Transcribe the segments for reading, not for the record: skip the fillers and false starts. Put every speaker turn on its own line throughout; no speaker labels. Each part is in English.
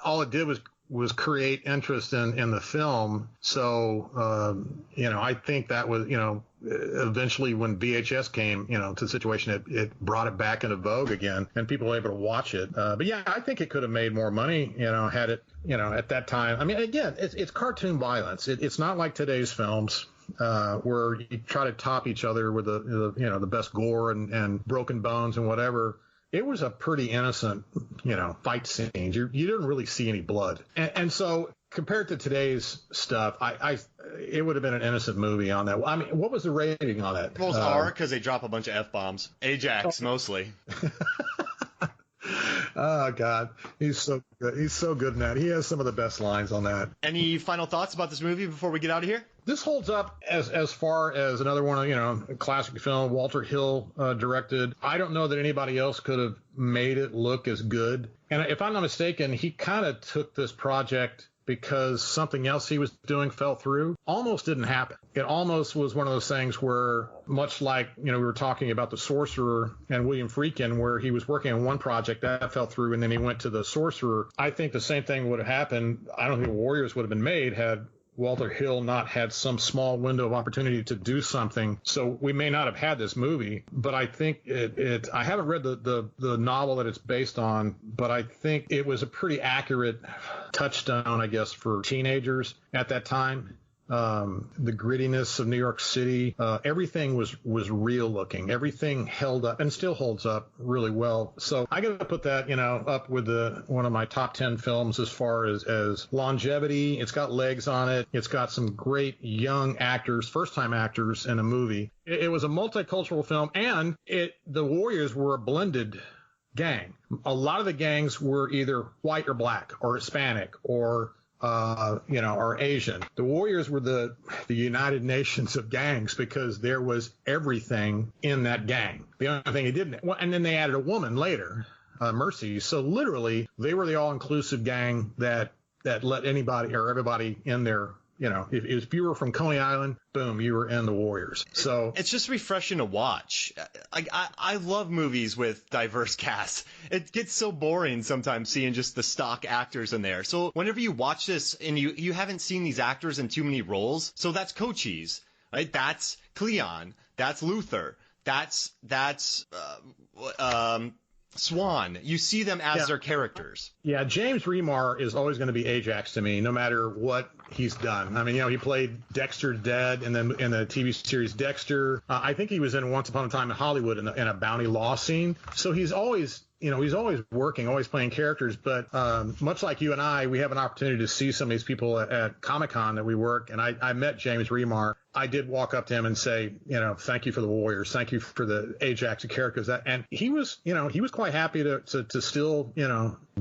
all it did was create interest in the film. So, I think that was, eventually when VHS came, to the situation, it brought it back into vogue again and people were able to watch it. But yeah, I think it could have made more money, had it, at that time. I mean, again, it's cartoon violence. It's not like today's films. Where you try to top each other with the best gore and broken bones and whatever. It was a pretty innocent, fight scene. You didn't really see any blood. And so compared to today's stuff, it would have been an innocent movie on that. I mean, what was the rating on that?
Most R, because they drop a bunch of F-bombs. Ajax, mostly.
Oh, God. He's so good. He's so good in that. He has some of the best lines on that.
Any final thoughts about this movie before we get out of here?
This holds up as far as another one, a classic film, Walter Hill directed. I don't know that anybody else could have made it look as good. And if I'm not mistaken, he kind of took this project because something else he was doing fell through. Almost didn't happen. It almost was one of those things where, much like, we were talking about The Sorcerer and William Friedkin, where he was working on one project that fell through and then he went to The Sorcerer. I think the same thing would have happened. I don't think Warriors would have been made had Walter Hill not had some small window of opportunity to do something. So we may not have had this movie, but I think I haven't read the novel that it's based on, but I think it was a pretty accurate touchstone, I guess, for teenagers at that time. The grittiness of New York City, everything was real looking. Everything held up and still holds up really well. So I got to put that, up with one of my top 10 films as far as longevity. It's got legs on it. It's got some great young actors, first time actors in a movie. It was a multicultural film, and the Warriors were a blended gang. A lot of the gangs were either white or black or Hispanic or or Asian. The Warriors were the United Nations of gangs because there was everything in that gang. The only thing they didn't, and then they added a woman later, Mercy. So literally, they were the all-inclusive gang that let anybody or everybody in there. If you were from Coney Island, boom, you were in the Warriors. So
it's just refreshing to watch. I love movies with diverse casts. It gets so boring sometimes seeing just the stock actors in there. So whenever you watch this and you haven't seen these actors in too many roles, so that's Cochise, right? That's Cleon. That's Luther. That's Swan. You see them as their characters.
Yeah, James Remar is always going to be Ajax to me, no matter what he's done. I mean, he played Dexter Dead in the TV series Dexter. I think he was in Once Upon a Time in Hollywood in a bounty law scene. So he's always working, always playing characters. But much like you and I, we have an opportunity to see some of these people at Comic-Con that we work. And I met James Remar. I did walk up to him and say, thank you for the Warriors. Thank you for the Ajax characters. And he was quite happy to still,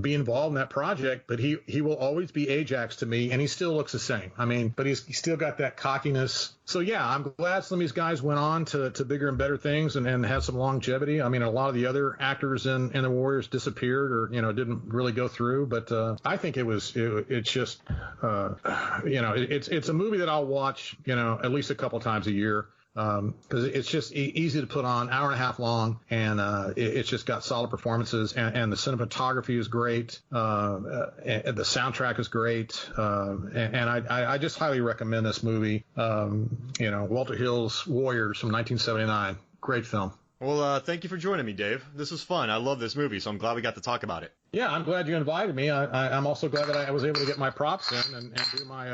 be involved in that project. But he will always be Ajax to me. And he still looks the same. I mean, but he's still got that cockiness. So, yeah, I'm glad some of these guys went on to bigger and better things and had some longevity. I mean, a lot of the other actors in the Warriors disappeared or, didn't really go through. But I think it's just, it's a movie that I'll watch, at least a couple times a year. Because it's just easy to put on, hour and a half long, and it's just got solid performances, and the cinematography is great, and the soundtrack is great, and I just highly recommend this movie. Walter Hill's Warriors from 1979, great film.
Well, thank you for joining me, Dave. This was fun. I love this movie, so I'm glad we got to talk about it.
Yeah, I'm glad you invited me. I'm also glad that I was able to get my props in and do my.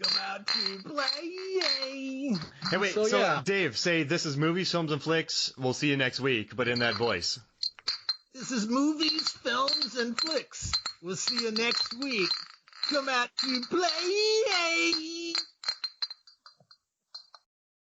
Come out to play.
Hey, wait. So yeah. Dave, say this is Movies, Films, and Flicks. We'll see you next week, but in that voice.
This is Movies, Films, and Flicks. We'll see you next week. Come out to play.